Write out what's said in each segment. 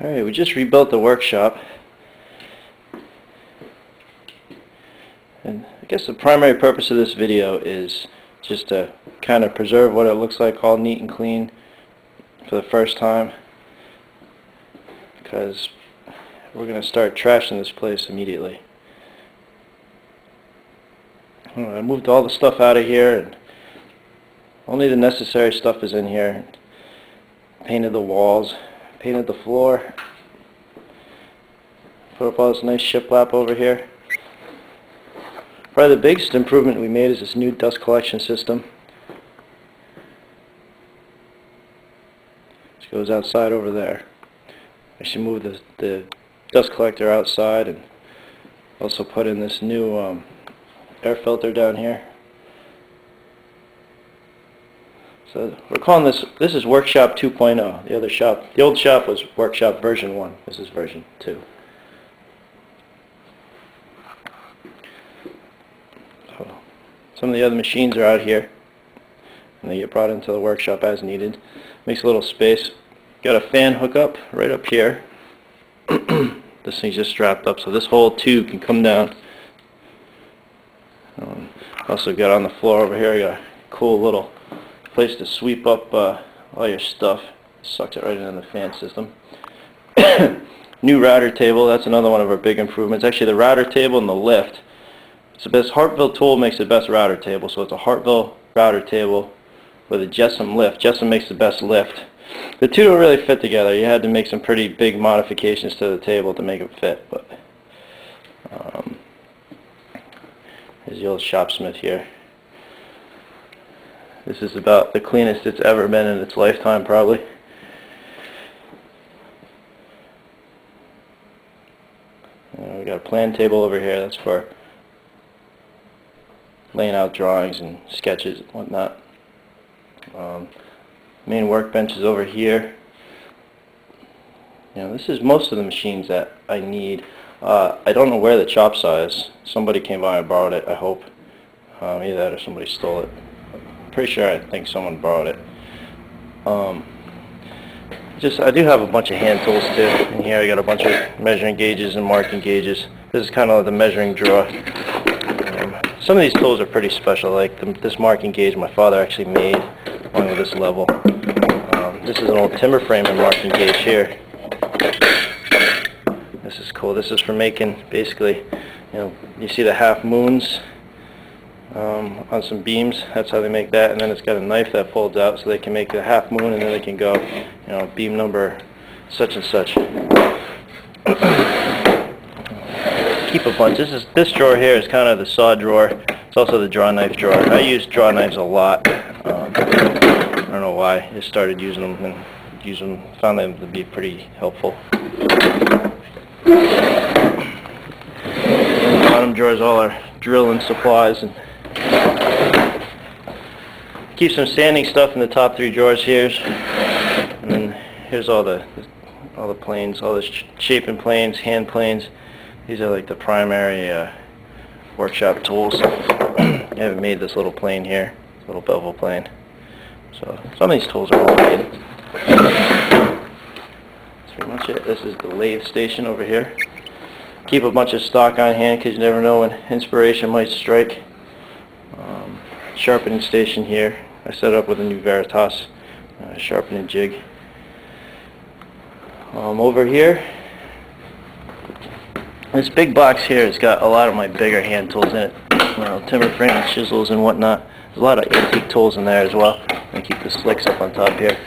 Alright, we just rebuilt the workshop, and I guess the primary purpose of this video is just to kind of preserve what it looks like all neat and clean for the first time, because we're going to start trashing this place immediately. I moved all the stuff out of here, and only the necessary stuff is in here. Painted the walls, painted the floor, put up all this nice shiplap over here. Probably the biggest improvement we made is this new dust collection system, which goes outside over there. I should move the dust collector outside, and also put in this new air filter down here. So we're calling this is Workshop 2.0. The old shop was Workshop version 1. This is version 2. So some of the other machines are out here, and they get brought into the workshop as needed. Makes a little space. Got a fan hookup right up here. This thing's just strapped up, so this whole tube can come down. Also got on the floor over here, got a cool little place to sweep up all your stuff. Sucks it right into the fan system. New router table, that's another one of our big improvements. Actually, the router table and the lift. It's the best. Hartville tool makes the best router table, so it's a Hartville router table with a Jessam lift. Jessam makes the best lift. The two don't really fit together. You had to make some pretty big modifications to the table to make it fit, but here's the old shopsmith here. This is about the cleanest it's ever been in its lifetime, probably. We got a plan table over here. That's for laying out drawings and sketches and whatnot. Main workbench is over here. This is most of the machines that I need. I don't know where the chop saw is. Somebody came by and borrowed it, I hope. Either that or somebody stole it. Pretty sure I think someone borrowed it. I do have a bunch of hand tools too. In here I got a bunch of measuring gauges and marking gauges. This is kind of like the measuring drawer. Some of these tools are pretty special, like this marking gauge my father actually made along with this level. This is an old timber frame and marking gauge here. This is cool. This is for making basically, you see the half moons on some beams. That's how they make that, and then it's got a knife that folds out so they can make the half moon, and then they can go, beam number such and such. Keep a bunch. This drawer here is kind of the saw drawer. It's also the draw knife drawer. I use draw knives a lot. I don't know why. I just started using them and found them to be pretty helpful. In the bottom drawer is all our drilling supplies, and keep some sanding stuff in the top 3 drawers here. And then here's all the planes, all the shaping planes, hand planes. These are like the primary workshop tools. I haven't made this little plane here, this little bevel plane. So some of these tools are all made. That's pretty much it. This is the lathe station over here. Keep a bunch of stock on hand because you never know when inspiration might strike. Sharpening station here. I set it up with a new Veritas sharpening jig. Over here, this big box here has got a lot of my bigger hand tools in it. Timber frame, chisels and whatnot. There's a lot of antique tools in there as well. I keep the slicks up on top here.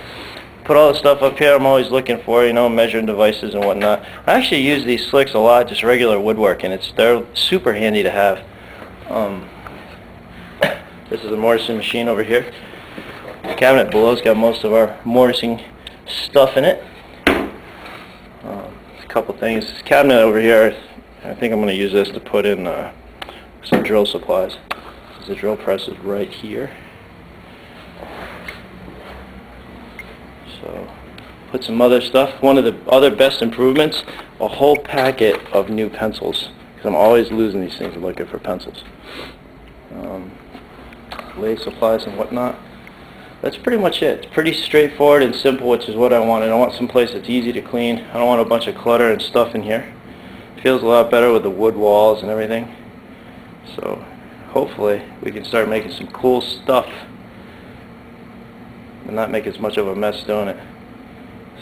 Put all the stuff up here I'm always looking for, measuring devices and whatnot. I actually use these slicks a lot, just regular woodworking. They're super handy to have. This is a mortising machine over here. The cabinet below's got most of our mortising stuff in it. A couple things. This cabinet over here, I think I'm going to use this to put in some drill supplies. The drill press is right here. So, put some other stuff. One of the other best improvements, a whole packet of new pencils. Because I'm always losing these things and looking for pencils. Lathe supplies and whatnot. that's pretty much it. It's pretty straightforward and simple, which is what I want. And I want some place that's easy to clean. I don't want a bunch of clutter and stuff in here. It feels a lot better with the wood walls and everything. So hopefully we can start making some cool stuff and not make as much of a mess doing it.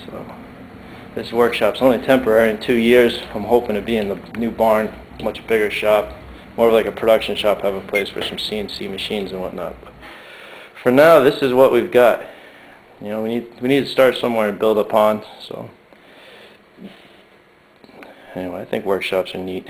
So this workshop's only temporary. In 2 years I'm hoping to be in the new barn, much bigger shop, more of like a production shop, have a place for some CNC machines and whatnot. But for now, this is what we've got. You know, we need to start somewhere and build upon. So anyway, I think workshops are neat.